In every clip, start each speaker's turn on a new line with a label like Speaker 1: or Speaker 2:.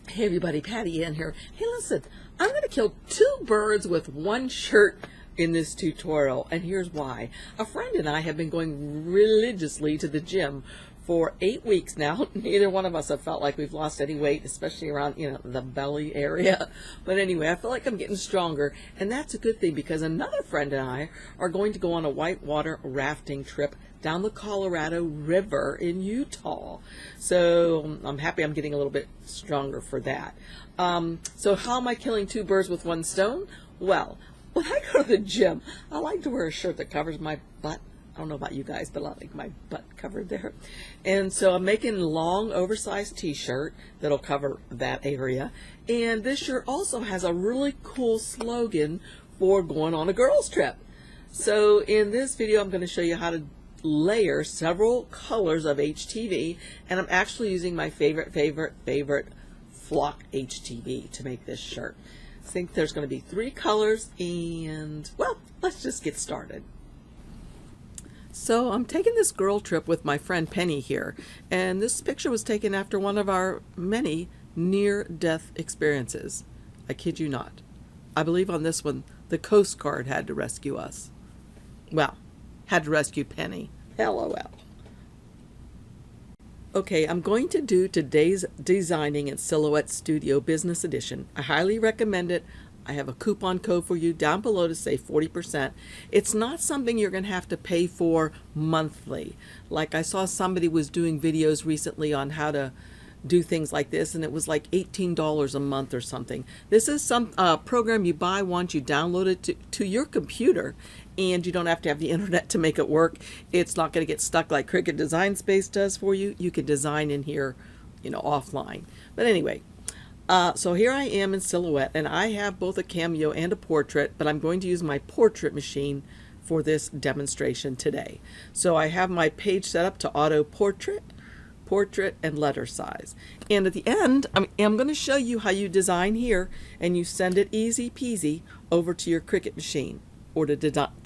Speaker 1: Hey everybody, Patty Ann here. Hey listen, I'm going to kill two birds with one shirt in this tutorial, and here's why. A friend and I have been going religiously to the gym for 8 weeks now. Neither one of us have felt like we've lost any weight, especially around, the belly area. But anyway, I feel like I'm getting stronger, and that's a good thing because another friend and I are going to go on a whitewater rafting trip down the Colorado River in Utah. So I'm happy I'm getting a little bit stronger for that. So how am I killing two birds with one stone? Well, when I go to the gym, I like to wear a shirt that covers my butt. I don't know about you guys, but I like my butt covered there. And so I'm making a long oversized t-shirt that'll cover that area. And this shirt also has a really cool slogan for going on a girls trip. So in this video, I'm going to show you how to layer several colors of HTV, and I'm actually using my favorite flock HTV to make this shirt. I think there's going to be 3 colors, and well, let's just get started. So I'm taking this girl trip with my friend Penny here, and this picture was taken after one of our many near-death experiences. I kid you not. I believe on this one the Coast Guard had to rescue us. Well, had to rescue Penny. LOL. Okay, I'm going to do today's Designing in Silhouette Studio Business Edition. I highly recommend it. I have a coupon code for you down below to save 40%. It's not something you're going to have to pay for monthly. Like I saw somebody was doing videos recently on how to do things like this, and it was like $18 a month or something. This is some program you buy once, you download it to your computer, and you don't have to have the internet to make it work. It's not going to get stuck like Cricut Design Space does for you. You can design in here, offline. But anyway, so here I am in Silhouette, and I have both a cameo and a portrait, but I'm going to use my portrait machine for this demonstration today. So I have my page set up to auto portrait, and letter size. And at the end, I'm going to show you how you design here, and you send it easy peasy over to your Cricut machine or to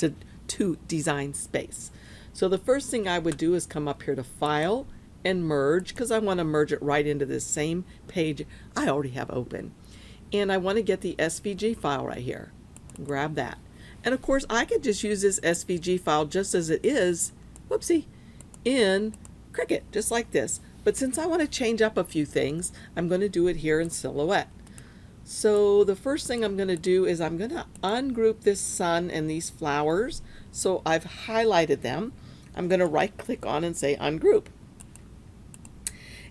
Speaker 1: Design Space. So the first thing I would do is come up here to File and Merge, because I want to merge it right into this same page I already have open. And I want to get the SVG file right here. Grab that. And of course, I could just use this SVG file just as it is, whoopsie, in Cricut, just like this. But since I want to change up a few things, I'm going to do it here in Silhouette. So the first thing I'm going to do is I'm going to ungroup this sun and these flowers. So I've highlighted them. I'm going to right click on and say ungroup.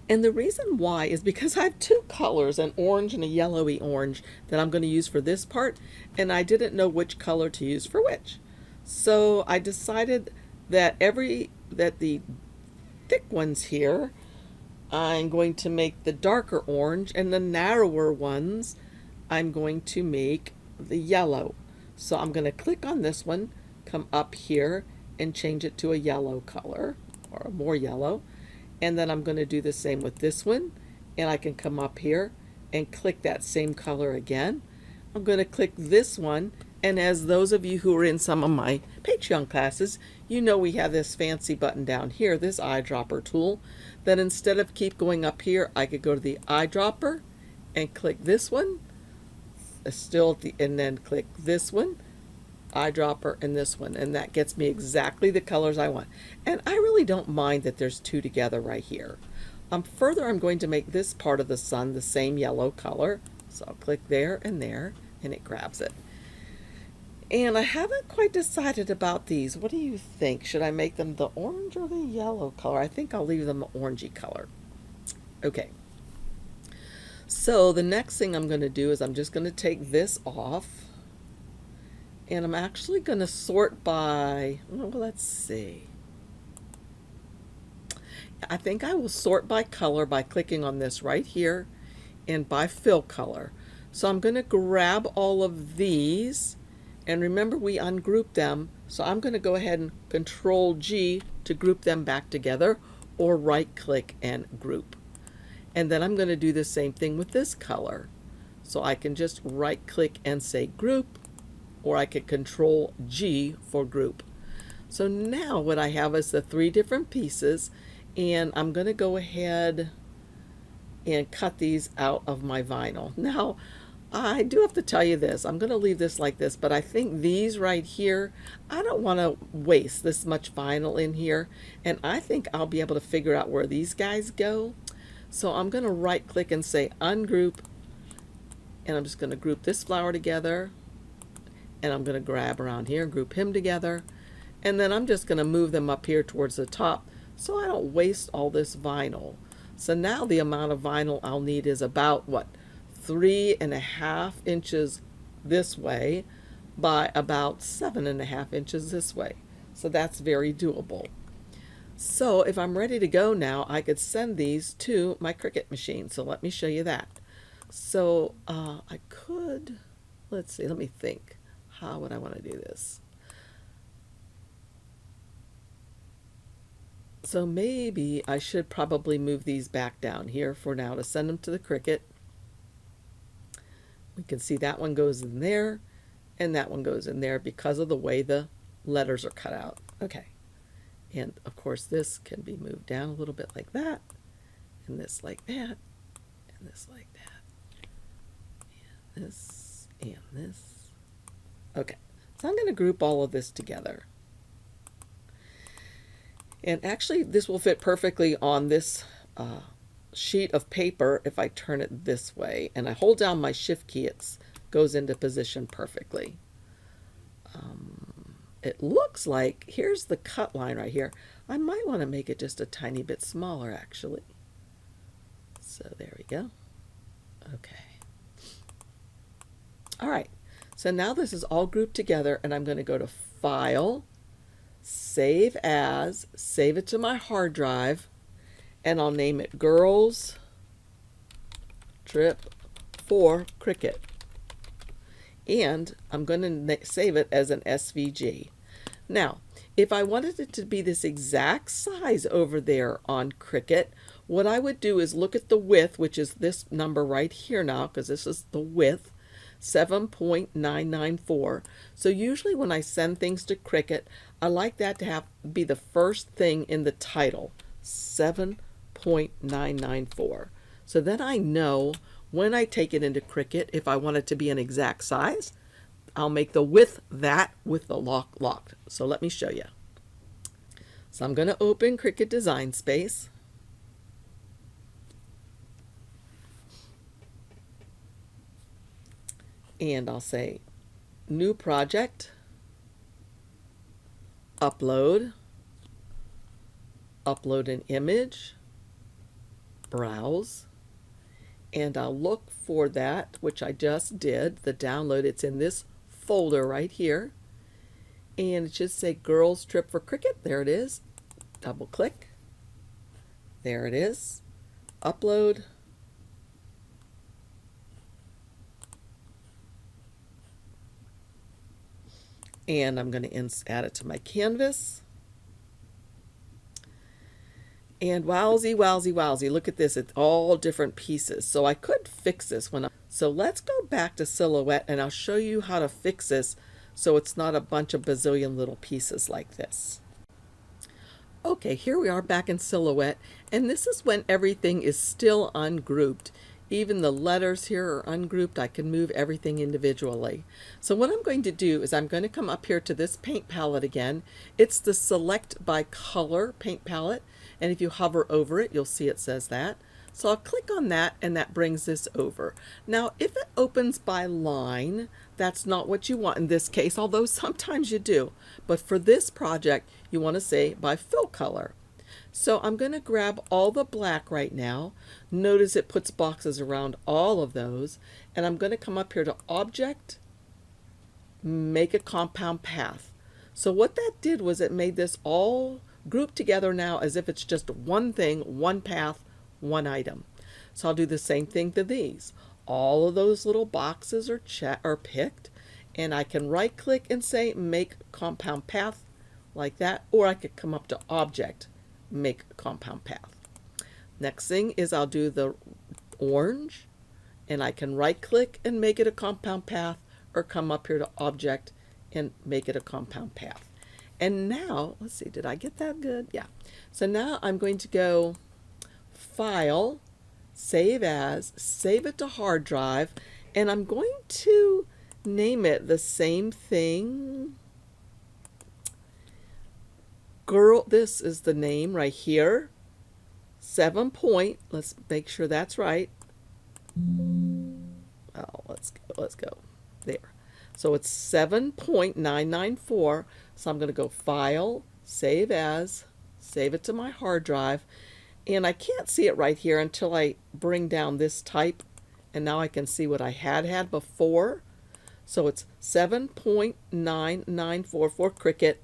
Speaker 1: And the reason why is because I have 2 colors, an orange and a yellowy orange, that I'm going to use for this part, and I didn't know which color to use for which. So I decided that the thick ones here, I'm going to make the darker orange, and the narrower ones I'm going to make the yellow. So I'm going to click on this one, come up here and change it to a yellow color or more yellow, and then I'm going to do the same with this one, and I can come up here and click that same color again. I'm going to click this one, and as those of you who are in some of my Patreon classes, you know we have this fancy button down here, this Eyedropper Tool, that instead of keep going up here, I could go to the eyedropper and click this one, and then click this one, eyedropper, and this one, and that gets me exactly the colors I want. And I really don't mind that there's 2 together right here. Further, I'm going to make this part of the sun the same yellow color, so I'll click there, and it grabs it. And I haven't quite decided about these. What do you think? Should I make them the orange or the yellow color? I think I'll leave them the orangey color. Okay. So the next thing I'm going to do is I'm just going to take this off. And I'm actually going to sort by, well, let's see. I think I will sort by color by clicking on this right here and by fill color. So I'm going to grab all of these. And remember, we ungrouped them, so I'm going to go ahead and Control G to group them back together, or right click and group. And then I'm going to do the same thing with this color. So I can just right click and say group, or I could Control G for group. So now what I have is the 3 different pieces, and I'm going to go ahead and cut these out of my vinyl. Now, I do have to tell you this. I'm going to leave this like this, but I think these right here, I don't want to waste this much vinyl in here, and I think I'll be able to figure out where these guys go. So I'm going to right click and say ungroup, and I'm just going to group this flower together, and I'm going to grab around here and group him together, and then I'm just going to move them up here towards the top so I don't waste all this vinyl. So now the amount of vinyl I'll need is about, what, 3.5 inches this way by about 7.5 inches this way. So that's very doable. So if I'm ready to go now, I could send these to my Cricut machine. So let me show you that. So I could, let's see, let me think. How would I want to do this? So maybe I should probably move these back down here for now to send them to the Cricut. We can see that one goes in there and that one goes in there because of the way the letters are cut out. Okay. And of course this can be moved down a little bit like that, and this like that, and this like that, and this, and this. Okay. So I'm going to group all of this together. And actually this will fit perfectly on this sheet of paper if I turn it this way and I hold down my shift key. It goes into position perfectly. It looks like here's the cut line right here. I might want to make it just a tiny bit smaller actually. So there we go. Okay. All right. So now this is all grouped together, and I'm going to go to File, Save As, save it to my hard drive, and I'll name it Girls Trip for Cricut. And I'm going to save it as an SVG. Now, if I wanted it to be this exact size over there on Cricut, what I would do is look at the width, which is this number right here now, because this is the width, 7.994. So usually when I send things to Cricut, I like that to be the first thing in the title, 7.994. So then I know when I take it into Cricut, if I want it to be an exact size, I'll make the width that with the lock locked. So let me show you. So I'm going to open Cricut Design Space. And I'll say New Project, Upload, Upload an Image, Browse, and I'll look for that, which I just did, the download. It's in this folder right here, and it should say Girls Trip for Cricut. There it is. Double click. There it is. Upload. And I'm going to add it to my canvas. And wowsy, wowsy, wowsy. Look at this. It's all different pieces. So I could fix this one. So let's go back to Silhouette, and I'll show you how to fix this so it's not a bunch of bazillion little pieces like this. Okay, here we are back in Silhouette, and this is when everything is still ungrouped. Even the letters here are ungrouped. I can move everything individually. So what I'm going to do is I'm going to come up here to this paint palette again. It's the Select by Color paint palette, and if you hover over it, you'll see it says that. So I'll click on that, and that brings this over. Now, if it opens by line, that's not what you want in this case, although sometimes you do. But for this project, you want to say by fill color. So I'm going to grab all the black right now. Notice it puts boxes around all of those. And I'm going to come up here to Object, Make a Compound Path. So what that did was it made this all grouped together now as if it's just one thing, one path, one item. So I'll do the same thing to these. All of those little boxes are picked, and I can right click and say Make Compound Path like that, or I could come up to Object, Make Compound Path. Next thing is I'll do the orange, and I can right click and make it a compound path, or come up here to Object and make it a compound path. And now, let's see, did I get that good? Yeah. So now I'm going to go File, save as, save it to hard drive, and I'm going to name it the same thing. Girl, this is the name right here. 7 point, let's make sure that's right. Oh, let's go. There. So it's 7.994. So I'm going to go File, Save As, save it to my hard drive. And I can't see it right here until I bring down this type. And now I can see what I had before. So it's 7.994 for Cricut.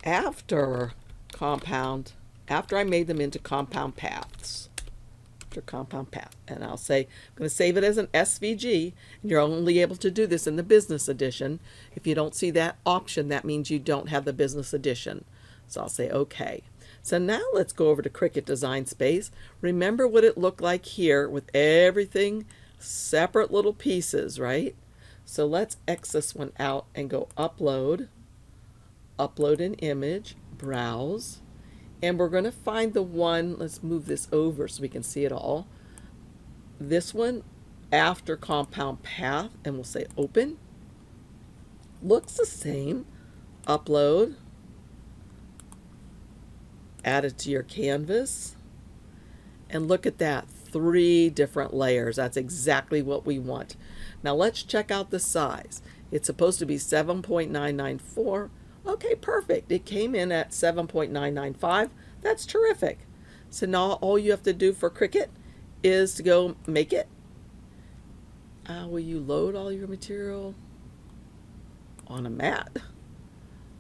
Speaker 1: After compound, after I made them into compound paths. Compound path, and I'll say I'm going to save it as an SVG, and you're only able to do this in the business edition. If you don't see that option, that means you don't have the business edition. So I'll say okay. So now let's go over to Cricut Design Space. Remember what it looked like here with everything separate little pieces, right? So let's X this one out and go upload an image, browse. And we're going to find the one, let's move this over so we can see it all. This one after compound path, and we'll say open. Looks the same. Upload. Add it to your canvas. And look at that, 3 different layers. That's exactly what we want. Now let's check out the size. It's supposed to be 7.994. Okay, perfect. It came in at 7.995. That's terrific. So now all you have to do for Cricut is to go make it. Will you load all your material on a mat?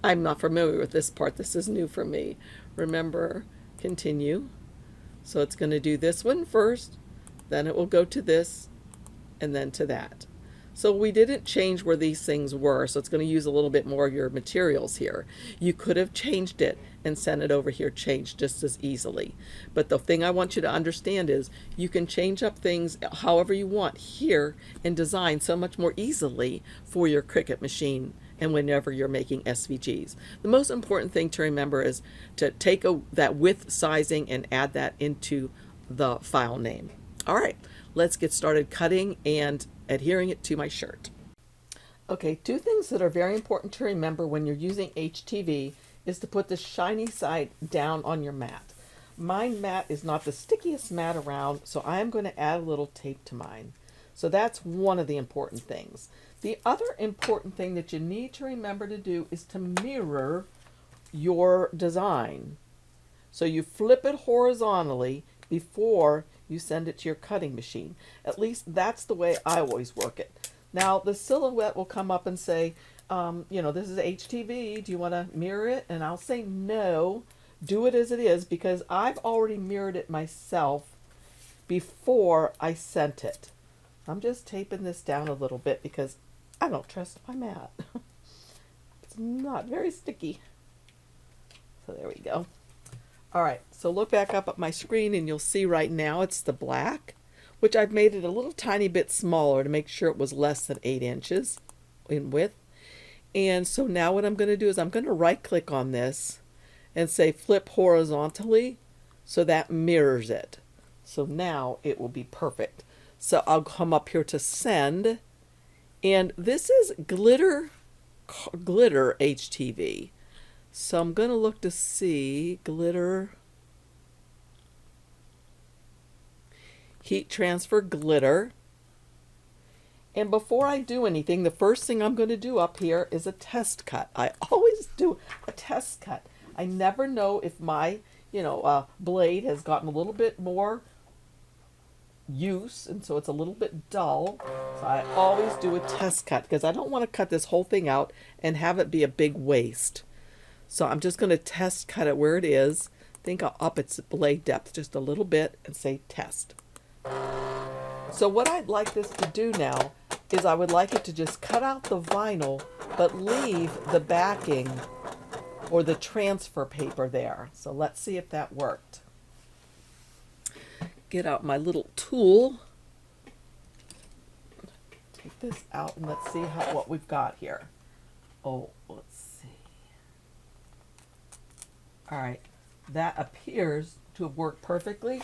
Speaker 1: I'm not familiar with this part. This is new for me. Remember, continue. So it's going to do this one first, then it will go to this, and then to that. So we didn't change where these things were, so it's going to use a little bit more of your materials here. You could have changed it and sent it over here changed just as easily. But the thing I want you to understand is you can change up things however you want here in design so much more easily for your Cricut machine and whenever you're making SVGs. The most important thing to remember is to take that width sizing and add that into the file name. All right, let's get started cutting and adhering it to my shirt. Okay, 2 things that are very important to remember when you're using HTV is to put the shiny side down on your mat. My mat is not the stickiest mat around, so I am going to add a little tape to mine. So that's one of the important things. The other important thing that you need to remember to do is to mirror your design. So you flip it horizontally before you send it to your cutting machine. At least that's the way I always work it. Now the silhouette will come up and say, this is HTV, do you want to mirror it? And I'll say no, do it as it is, because I've already mirrored it myself before I sent it. I'm just taping this down a little bit because I don't trust my mat. It's not very sticky. So there we go. All right, so look back up at my screen and you'll see right now it's the black, which I've made it a little tiny bit smaller to make sure it was less than 8 inches in width. And so now what I'm going to do is I'm going to right click on this and say flip horizontally so that mirrors it. So now it will be perfect. So I'll come up here to send, and this is glitter HTV. So I'm going to look to see glitter, heat transfer glitter. And before I do anything, the first thing I'm going to do up here is a test cut. I always do a test cut. I never know if my, blade has gotten a little bit more use, and so it's a little bit dull. So I always do a test cut because I don't want to cut this whole thing out and have it be a big waste. So I'm just going to test cut it where it is. I think I'll up its blade depth just a little bit and say test. So what I'd like this to do now is I would like it to just cut out the vinyl but leave the backing or the transfer paper there. So let's see if that worked. Get out my little tool. Take this out and let's see what we've got here. Oh, let's see. All right, that appears to have worked perfectly,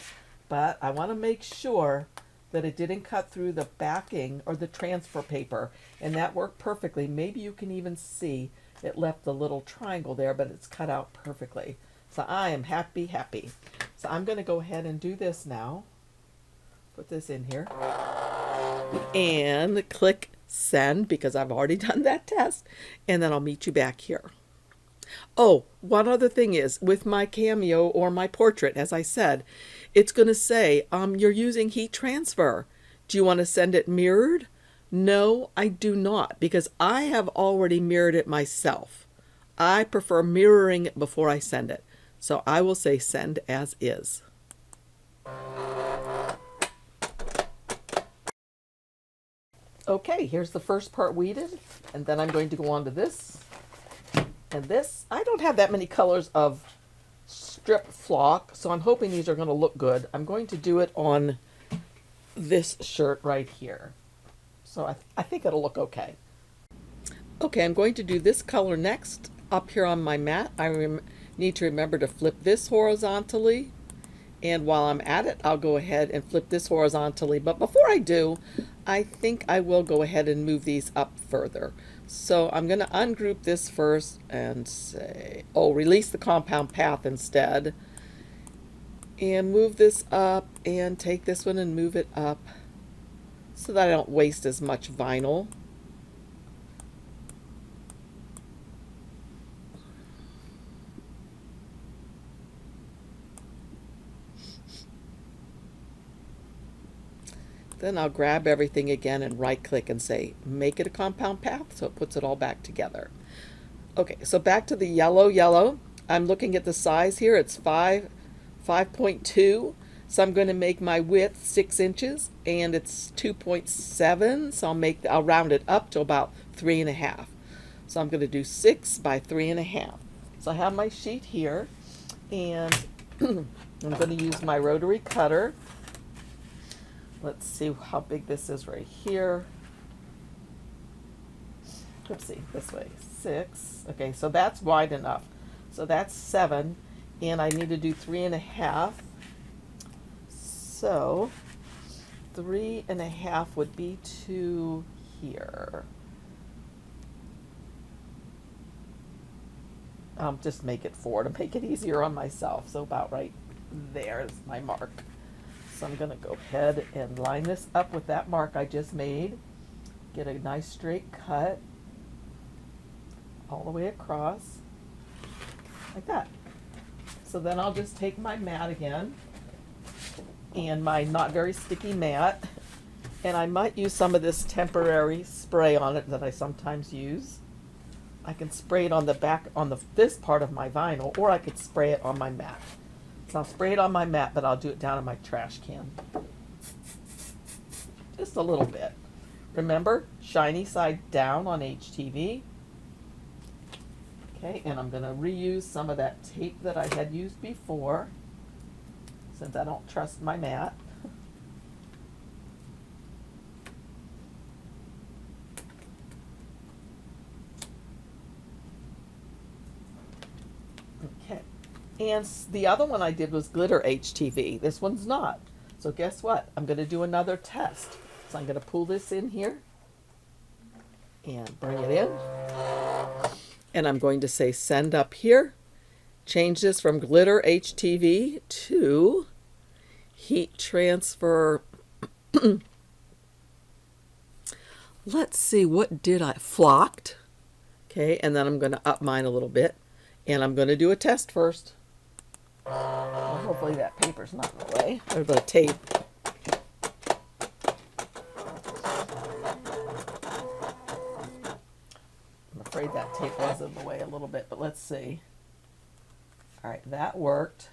Speaker 1: but I want to make sure that it didn't cut through the backing or the transfer paper, and that worked perfectly. Maybe you can even see it left a little triangle there, but it's cut out perfectly. So I am happy. So I'm going to go ahead and do this now. Put this in here and click send because I've already done that test, and then I'll meet you back here. Oh, one other thing is with my cameo or my portrait, as I said, it's going to say, you're using heat transfer. Do you want to send it mirrored? No, I do not, because I have already mirrored it myself. I prefer mirroring it before I send it. So I will say send as is. Okay, here's the first part weeded, and then I'm going to go on to this and this. I don't have that many colors of strip flock, so I'm hoping these are going to look good. I'm going to do it on this shirt right here. So I think it'll look okay. Okay, I'm going to do this color next up here on my mat. I need to remember to flip this horizontally. And while I'm at it, I'll go ahead and flip this horizontally. But before I do, I think I will go ahead and move these up further. So I'm going to ungroup this first and say, release the compound path instead. And move this up and take this one and move it up so that I don't waste as much vinyl. Then I'll grab everything again and right click and say make it a compound path, so it puts it all back together. Okay, so back to the yellow. I'm looking at the size here. It's 5.2. So I'm going to make my width 6 inches, and it's 2.7. So I'll round it up to about 3.5. So I'm going to do 6 by 3.5. So I have my sheet here, and I'm going to use my rotary cutter. Let's see how big this is right here. Let's see, this way, 6. Okay, so that's wide enough. So that's 7, and I need to do 3.5. So 3.5 would be to here. Just make it 4 to make it easier on myself. So about right there is my mark. So I'm going to go ahead and line this up with that mark I just made. Get a nice straight cut all the way across, like that. So then I'll just take my mat again, and my not very sticky mat, and I might use some of this temporary spray on it that I sometimes use. I can spray it on the back, on this part of my vinyl, or I could spray it on my mat. So I'll spray it on my mat, but I'll do it down in my trash can. Just a little bit. Remember, shiny side down on HTV. Okay, and I'm going to reuse some of that tape that I had used before, since I don't trust my mat. Okay, and the other one I did was glitter HTV. This one's not. So guess what? I'm going to do another test. So I'm going to pull this in here and bring it in. And I'm going to say send up here. Change this from glitter HTV to heat transfer. Let's see, what did I flocked? Okay, and then I'm going to up mine a little bit, and I'm going to do a test first. Well, hopefully that paper's not in the way, or the tape. I'm afraid that tape was in the way a little bit, but let's see. All right, that worked.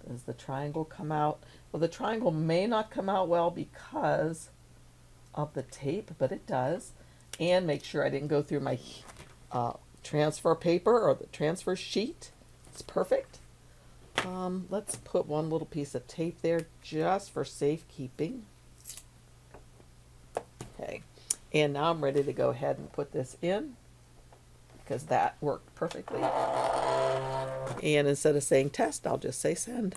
Speaker 1: Does the triangle come out? Well, the triangle may not come out well because of the tape, but it does. And make sure I didn't go through my transfer paper or the transfer sheet. It's perfect. Let's put one little piece of tape there just for safekeeping. Okay, and now I'm ready to go ahead and put this in because that worked perfectly. And instead of saying test, I'll just say send.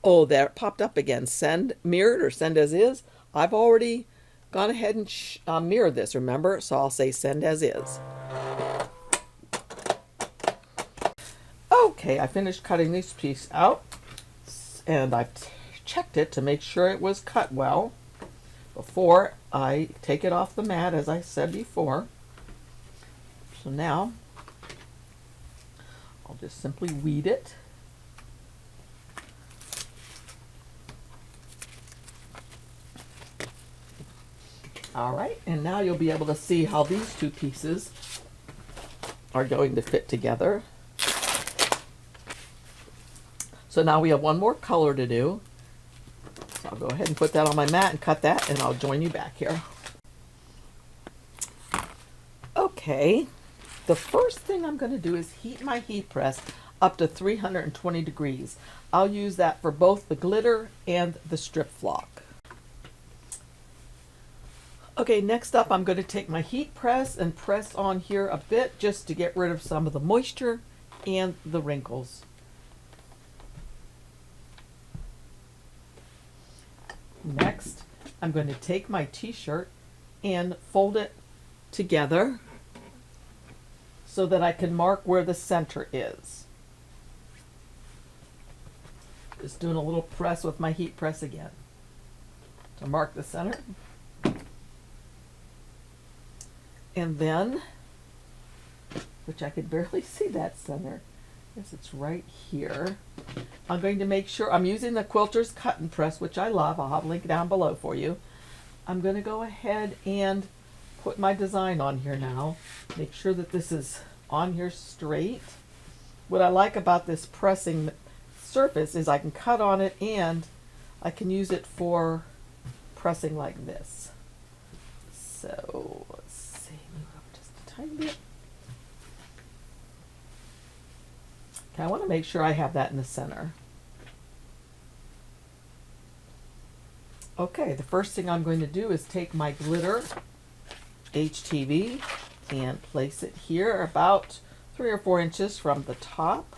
Speaker 1: Oh, there it popped up again. Send mirrored or send as is. I've already gone ahead and mirrored this, remember? So I'll say send as is. Okay, I finished cutting this piece out, and I've checked it to make sure it was cut well before I take it off the mat, as I said before. So now I'll just simply weed it. All right, and now you'll be able to see how these two pieces are going to fit together. So now we have one more color to do. So I'll go ahead and put that on my mat and cut that, and I'll join you back here. Okay, the first thing I'm going to do is heat my heat press up to 320 degrees. I'll use that for both the glitter and the strip flock. Okay, next up I'm going to take my heat press and press on here a bit just to get rid of some of the moisture and the wrinkles. Next, I'm going to take my t-shirt and fold it together so that I can mark where the center is. Just doing a little press with my heat press again to mark the center. And then, which I could barely see that center, I guess it's right here. I'm going to make sure, I'm using the Quilter's cut and press, which I love. I'll have a link down below for you. I'm going to go ahead and put my design on here now. Make sure that this is on here straight. What I like about this pressing surface is I can cut on it and I can use it for pressing like this. So let's see, move up just a tiny bit. Okay, I want to make sure I have that in the center. Okay, the first thing I'm going to do is take my glitter HTV and place it here about 3 or 4 inches from the top.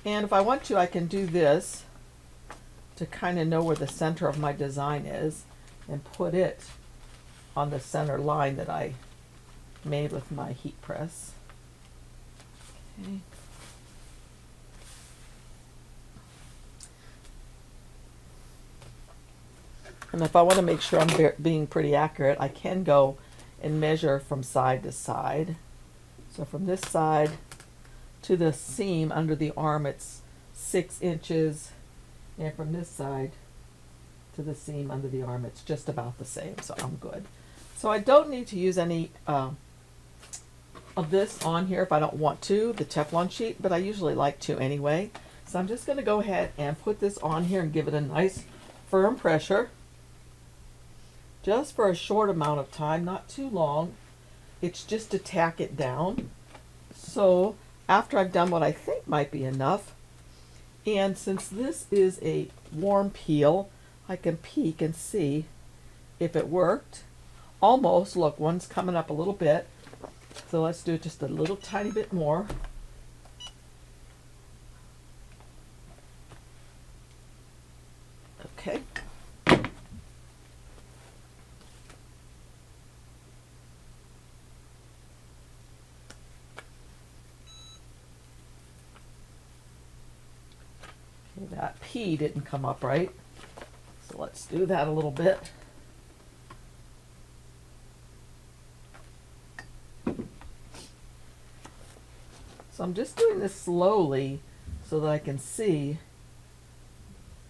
Speaker 1: And if I want to, I can do this to kind of know where the center of my design is and put it on the center line that I made with my heat press. Okay. And if I want to make sure I'm being pretty accurate, I can go and measure from side to side. So from this side to the seam under the arm, it's 6 inches. And from this side to the seam under the arm, it's just about the same. So I'm good. So I don't need to use any of this on here if I don't want to, the Teflon sheet, but I usually like to anyway. So I'm just going to go ahead and put this on here and give it a nice firm pressure. Just for a short amount of time, not too long. It's just to tack it down. So after I've done what I think might be enough, and since this is a warm peel, I can peek and see if it worked. Almost, look, one's coming up a little bit. So let's do it just a little tiny bit more. Okay. That P didn't come up right, so let's do that a little bit. So I'm just doing this slowly so that I can see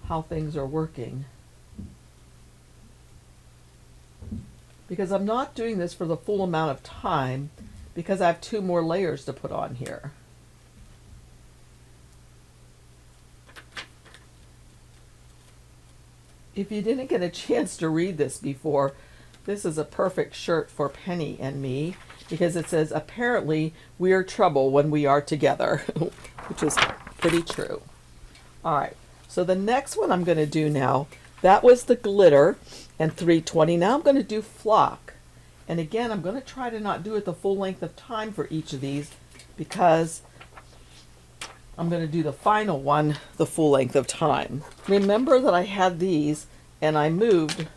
Speaker 1: how things are working. Because I'm not doing this for the full amount of time because I have 2 more layers to put on here. If you didn't get a chance to read this before, this is a perfect shirt for Penny and me because it says, apparently we're trouble when we are together, which is pretty true. All right, so the next one I'm going to do now, that was the glitter and 320. Now I'm going to do flock. And again, I'm going to try to not do it the full length of time for each of these because I'm going to do the final one the full length of time. Remember that I had these and I moved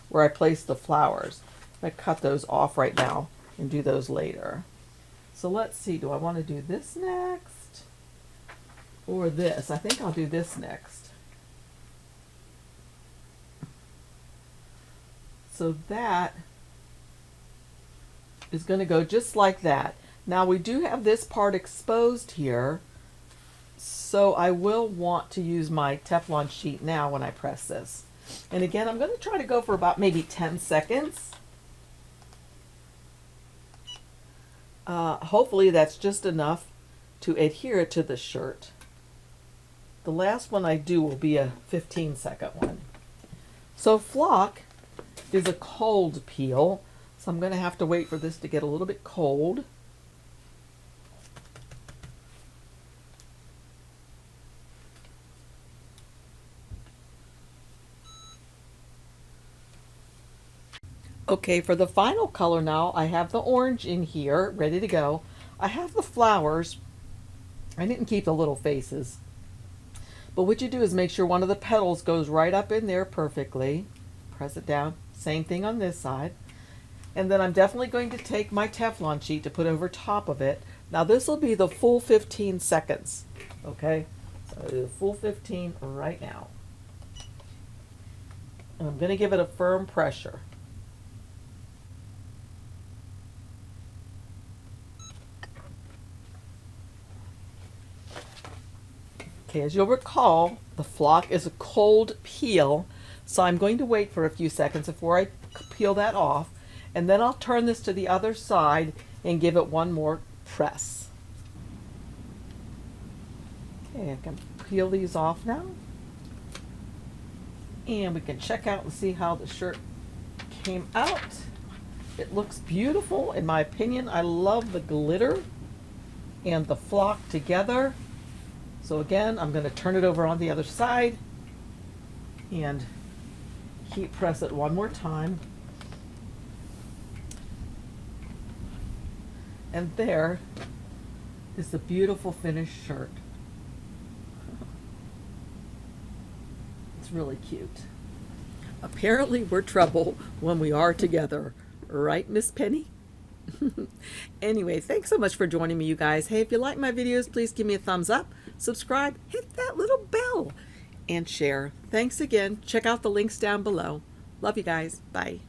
Speaker 1: where I placed the flowers. I'm going to cut those off right now and do those later. So let's see, do I want to do this next or this? I think I'll do this next. So that is going to go just like that. Now we do have this part exposed here, so I will want to use my Teflon sheet now when I press this. And again, I'm going to try to go for about maybe 10 seconds. Hopefully that's just enough to adhere to the shirt. The last one I do will be a 15-second one. So flock is a cold peel, so I'm going to have to wait for this to get a little bit cold. Okay, for the final color now, I have the orange in here, ready to go. I have the flowers. I didn't keep the little faces. But what you do is make sure one of the petals goes right up in there perfectly. Press it down. Same thing on this side. And then I'm definitely going to take my Teflon sheet to put over top of it. Now this will be the full 15 seconds. Okay, so I'll do the full 15 right now. And I'm going to give it a firm pressure. Okay, as you'll recall, the flock is a cold peel, so I'm going to wait for a few seconds before I peel that off, and then I'll turn this to the other side and give it one more press. Okay, I can peel these off now, and we can check out and see how the shirt came out. It looks beautiful, in my opinion. I love the glitter and the flock together. So again, I'm going to turn it over on the other side and heat press it one more time. And there is the beautiful finished shirt. It's really cute. Apparently we're trouble when we are together. Right, Miss Penny? Anyway, thanks so much for joining me, you guys. Hey, if you like my videos, please give me a thumbs up, subscribe, hit that little bell, and share. Thanks again. Check out the links down below. Love you guys. Bye.